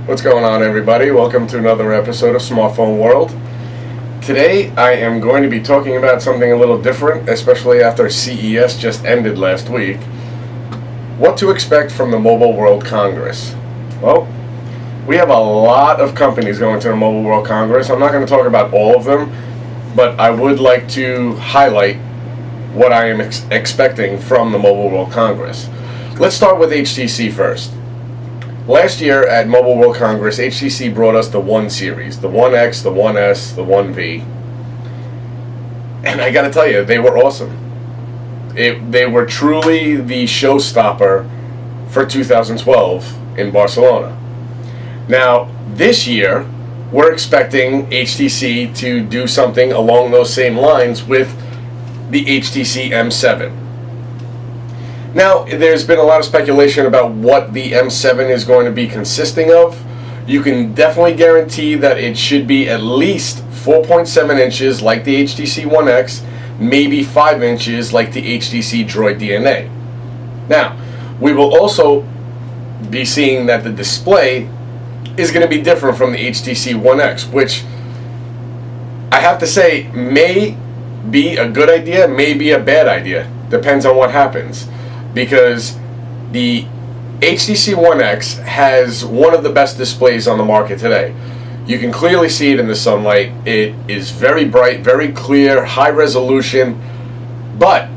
What's going on, everybody? Welcome to another episode of Smartphone World. Today I am going to be talking about something a little different, especially after CES just ended last week. What to expect from the Mobile World Congress. Well, we have a lot of companies going to the Mobile World Congress. I'm not going to talk about all of them, but I would like to highlight what I am expecting from the Mobile World Congress. Let's start with HTC first. Last year at Mobile World Congress, HTC brought us the 1 series, the 1X, the 1S, the 1V. And I gotta tell you, they were awesome. They were truly the showstopper for 2012 in Barcelona. Now, this year, we're expecting HTC to do something along those same lines with the HTC M7. Now, there's been a lot of speculation about what the M7 is going to be consisting of. You can definitely guarantee that it should be at least 4.7 inches like the HTC One X, maybe 5 inches like the HTC Droid DNA. Now, we will also be seeing that the display is going to be different from the HTC One X, which I have to say may be a good idea, may be a bad idea. Depends on what happens. Because the HTC One X has one of the best displays on the market today. You can clearly see it in the sunlight. It is very bright, very clear, high resolution. But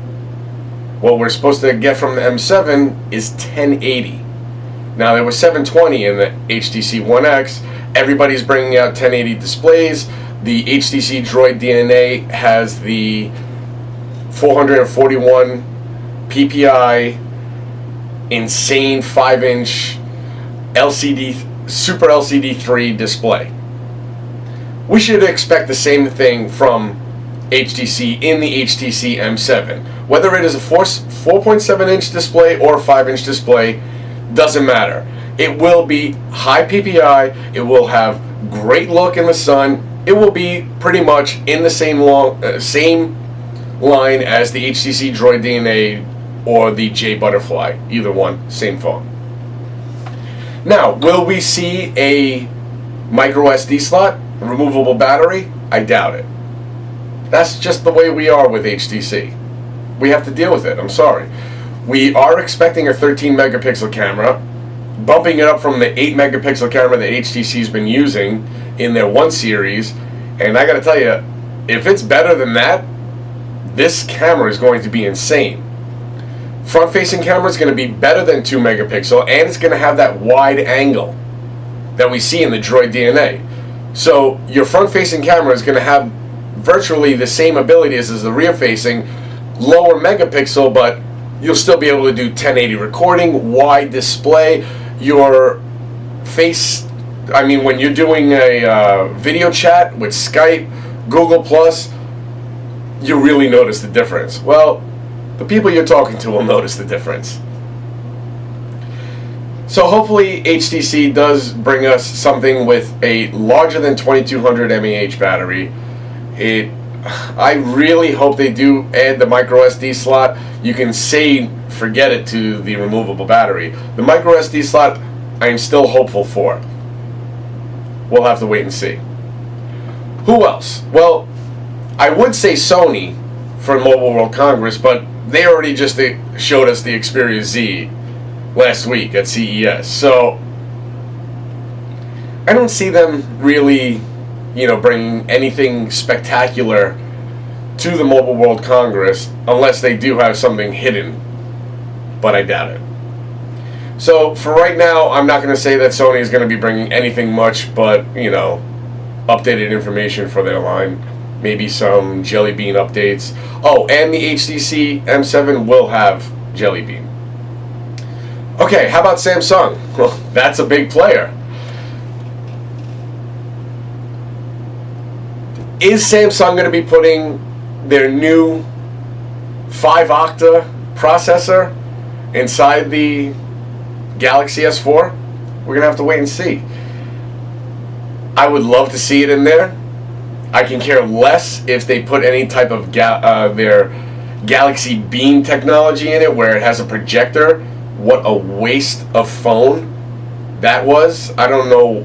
what we're supposed to get from the M7 is 1080. Now, there was 720 in the HTC One X. Everybody's bringing out 1080 displays. The HTC Droid DNA has the 441 PPI, insane 5-inch LCD, Super LCD 3 display. We should expect the same thing from HTC in the HTC M7. Whether it is a 4.7-inch display or a 5-inch display, doesn't matter. It will be high PPI, it will have great look in the sun, it will be pretty much in the same line as the HTC Droid DNA or the J Butterfly, either one, same phone. Now, will we see a micro SD slot, removable battery? I doubt it. That's just the way we are with HTC. We have to deal with it, I'm sorry. We are expecting a 13 megapixel camera, bumping it up from the 8 megapixel camera that HTC's been using in their 1 series, and I gotta tell you, if it's better than that, this camera is going to be insane. Front-facing camera is going to be better than 2 megapixel, and it's going to have that wide angle that we see in the Droid DNA. So your front-facing camera is going to have virtually the same abilities as the rear-facing, lower megapixel, but you'll still be able to do 1080 recording, wide display. Your face, I mean, when you're doing a video chat with Skype, Google+, you really notice the difference. Well, the people you're talking to will notice the difference. So hopefully HTC does bring us something with a larger than 2200 mAh battery. I really hope they do add the micro SD slot. You can say forget it to the removable battery. The micro SD slot I am still hopeful for. We'll have to wait and see. Who else? Well, I would say Sony for Mobile World Congress, but they already just showed us the Xperia Z last week at CES. So I don't see them really, bringing anything spectacular to the Mobile World Congress unless they do have something hidden, but I doubt it. So for right now, I'm not going to say that Sony is going to be bringing anything much but, updated information for their line. Maybe some Jelly Bean updates. Oh, and the HTC M7 will have Jelly Bean. Okay, how about Samsung? Well, that's a big player. Is Samsung going to be putting their new 5-octa processor inside the Galaxy S4? We're going to have to wait and see. I would love to see it in there. I can care less if they put any type of their Galaxy Beam technology in it where it has a projector. What a waste of phone. that was. I don't know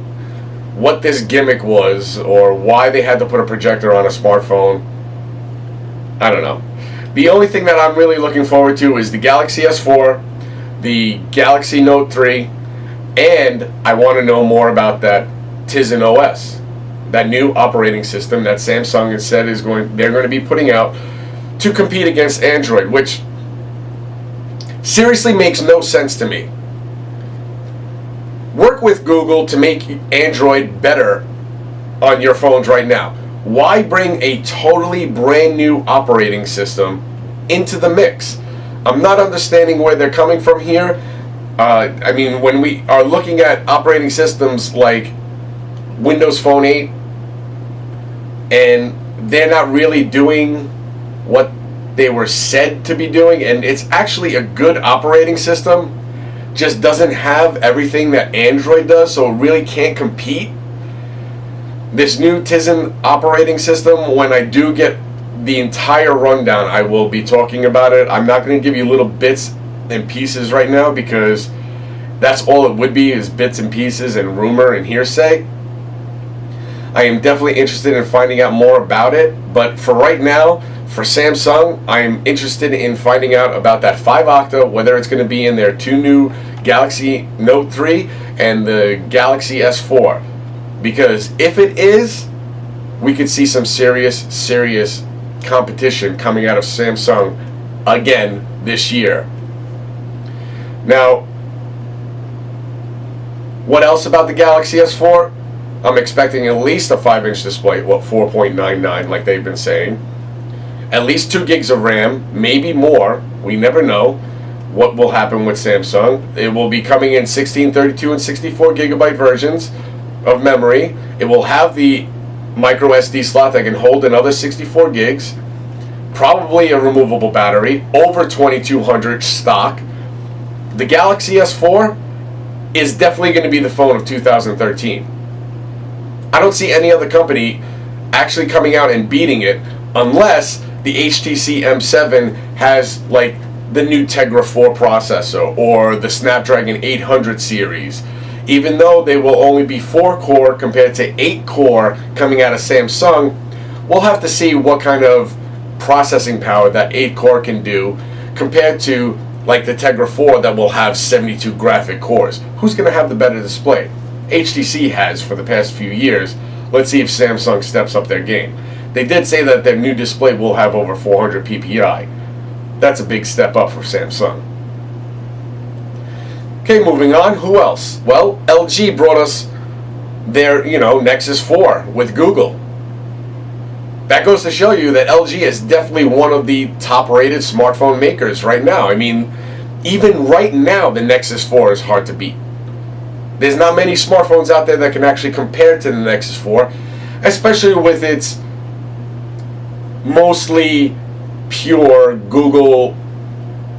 what this gimmick was or why they had to put a projector on a smartphone. I don't know. The only thing that I'm really looking forward to is the Galaxy S4, the Galaxy Note 3, and I want to know more about that Tizen OS, that new operating system that Samsung has said they're going to be putting out to compete against Android, which seriously makes no sense to me. Work with Google to make Android better on your phones right now. Why bring a totally brand new operating system into the mix? I'm not understanding where they're coming from here. I mean, when we are looking at operating systems like Windows Phone 8, and they're not really doing what they were said to be doing, and it's actually a good operating system, just doesn't have everything that Android does, so it really can't compete. This new Tizen operating system, when I do get the entire rundown, I will be talking about it. I'm not going to give you little bits and pieces right now, because that's all it would be, is bits and pieces and rumor and hearsay. I am definitely interested in finding out more about it, but for right now, for Samsung, I'm interested in finding out about that 5-octa, whether it's going to be in their two new Galaxy Note 3 and the Galaxy S4. Because if it is, we could see some serious competition coming out of Samsung again this year. Now, what else about the Galaxy S4? I'm expecting at least a 5-inch display, 4.99 like they've been saying. At least 2 gigs of RAM, maybe more. We never know what will happen with Samsung. It will be coming in 16, 32, and 64 gigabyte versions of memory. It will have the micro SD slot that can hold another 64 gigs. Probably a removable battery, over 2200 stock. The Galaxy S4 is definitely going to be the phone of 2013. I don't see any other company actually coming out and beating it, unless the HTC M7 has like the new Tegra 4 processor or the Snapdragon 800 series. Even though they will only be 4-core compared to 8-core coming out of Samsung, we'll have to see what kind of processing power that 8-core can do compared to like the Tegra 4 that will have 72 graphic cores. Who's going to have the better display? HTC has for the past few years. Let's see if Samsung steps up their game. They did say that their new display will have over 400 ppi. That's a big step up for Samsung. Okay, moving on. Who else? Well, LG brought us their, Nexus 4 with Google. That goes to show you that LG is definitely one of the top-rated smartphone makers right now. I mean, even right now, the Nexus 4 is hard to beat. There's not many smartphones out there that can actually compare to the Nexus 4, especially with its mostly pure Google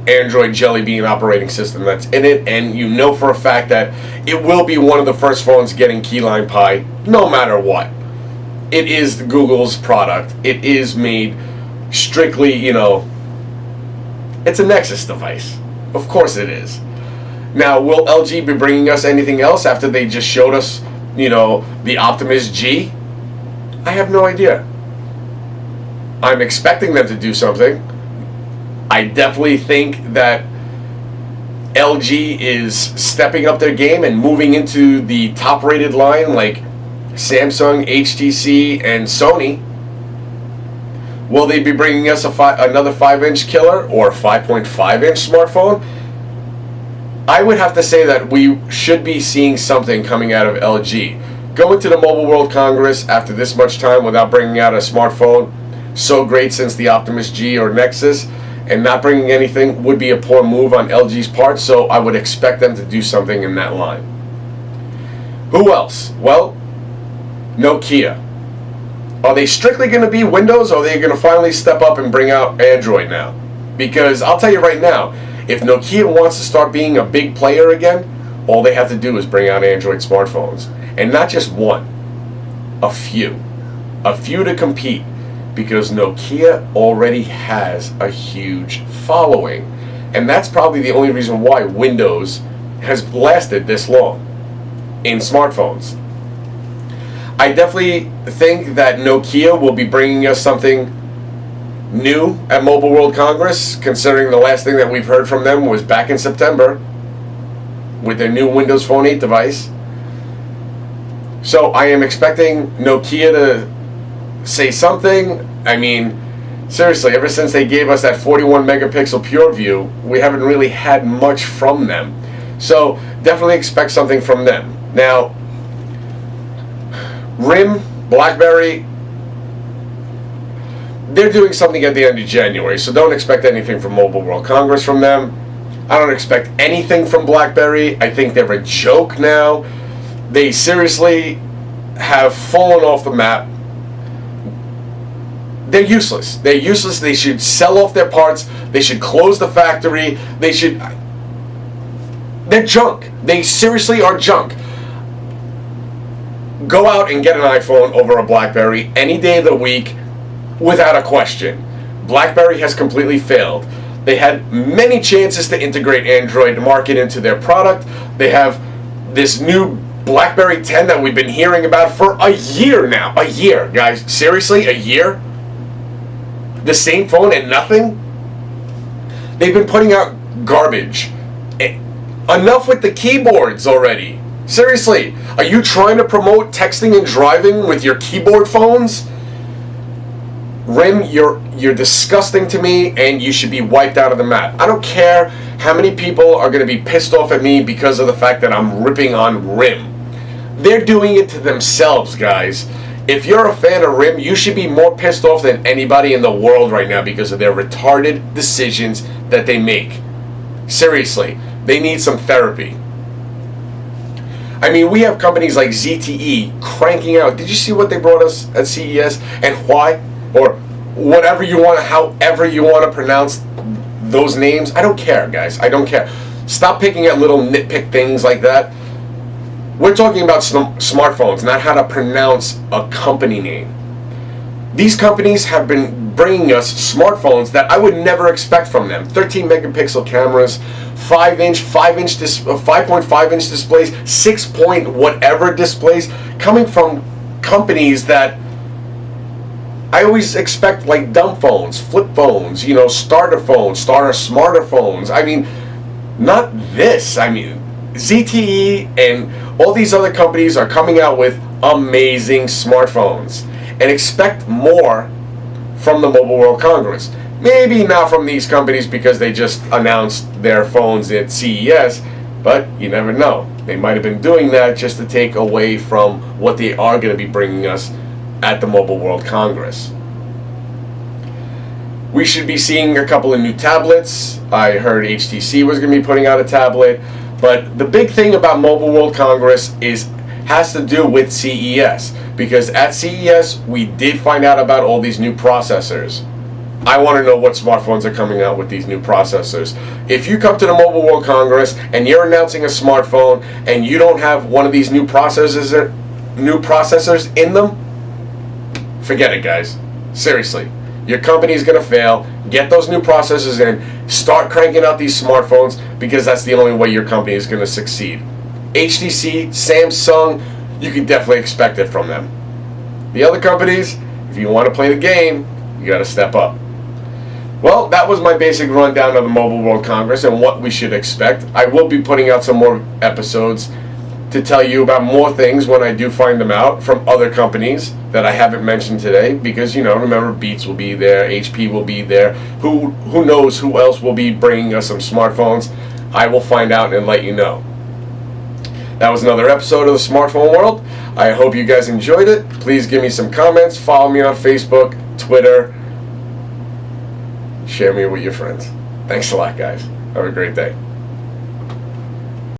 Android Jelly Bean operating system that's in it, and you know for a fact that it will be one of the first phones getting Keyline Pi no matter what. It is Google's product. It is made strictly, it's a Nexus device. Of course it is. Now, will LG be bringing us anything else after they just showed us, the Optimus G? I have no idea. I'm expecting them to do something. I definitely think that LG is stepping up their game and moving into the top-rated line like Samsung, HTC, and Sony. Will they be bringing us another 5-inch killer or 5.5-inch smartphone? I would have to say that we should be seeing something coming out of LG. Going to the Mobile World Congress after this much time without bringing out a smartphone, so great since the Optimus G or Nexus, and not bringing anything would be a poor move on LG's part, so I would expect them to do something in that line. Who else? Well, Nokia. Are they strictly going to be Windows, or are they going to finally step up and bring out Android now? Because I'll tell you right now, if Nokia wants to start being a big player again, all they have to do is bring out Android smartphones. And not just one, a few. A few to compete. Because Nokia already has a huge following. And that's probably the only reason why Windows has lasted this long. in smartphones. I definitely think that Nokia will be bringing us something new at Mobile World Congress, considering the last thing that we've heard from them was back in September with their new Windows Phone 8 device. So I am expecting Nokia to say something. I mean, seriously, ever since they gave us that 41 megapixel pure view, we haven't really had much from them. So definitely expect something from them. Now, RIM, BlackBerry, they're doing something at the end of January, so don't expect anything from Mobile World Congress from them. I don't expect anything from BlackBerry. I think they're a joke now. They seriously have fallen off the map. They're useless. They're useless. They should sell off their parts. They should close the factory. They're junk. They seriously are junk. Go out and get an iPhone over a BlackBerry any day of the week without a question. BlackBerry has completely failed. They had many chances to integrate Android market into their product. They have this new BlackBerry 10 that we've been hearing about for a year now. A year, guys. Seriously, a year? The same phone and nothing? They've been putting out garbage. Enough with the keyboards already. Seriously, are you trying to promote texting and driving with your keyboard phones? RIM, you're disgusting to me, and you should be wiped out of the map. I don't care how many people are going to be pissed off at me because of the fact that I'm ripping on RIM. They're doing it to themselves, guys. If you're a fan of RIM, you should be more pissed off than anybody in the world right now because of their retarded decisions that they make. Seriously, they need some therapy. I mean, we have companies like ZTE cranking out. Did you see what they brought us at CES and why? Or whatever you want, however you want to pronounce those names. I don't care, guys. I don't care. Stop picking at little nitpick things like that. We're talking about smartphones, not how to pronounce a company name. These companies have been bringing us smartphones that I would never expect from them. 13 megapixel cameras, 5.5 inch displays, 6 point whatever displays, coming from companies that I always expect, like dumb phones, flip phones, starter phones, smarter phones. I mean, not this. I mean, ZTE and all these other companies are coming out with amazing smartphones, and expect more from the Mobile World Congress. Maybe not from these companies because they just announced their phones at CES, but you never know. They might have been doing that just to take away from what they are going to be bringing us at the Mobile World Congress. We should be seeing a couple of new tablets. I heard HTC was going to be putting out a tablet, but the big thing about Mobile World Congress has to do with CES, because at CES we did find out about all these new processors. I want to know what smartphones are coming out with these new processors. If you come to the Mobile World Congress and you're announcing a smartphone and you don't have one of these new processors in them, forget it, guys. Seriously, your company is going to fail. Get those new processors in. Start cranking out these smartphones, because that's the only way your company is going to succeed. HTC, Samsung, you can definitely expect it from them. The other companies, if you want to play the game, you got to step up. Well, that was my basic rundown of the Mobile World Congress and what we should expect. I will be putting out some more episodes to tell you about more things when I do find them out from other companies that I haven't mentioned today, because remember, Beats will be there, HP will be there. Who knows who else will be bringing us some smartphones? I will find out and let you know. That was another episode of the Smartphone World. I hope you guys enjoyed it. Please give me some comments. Follow me on Facebook, Twitter. Share me with your friends. Thanks a lot, guys. Have a great day.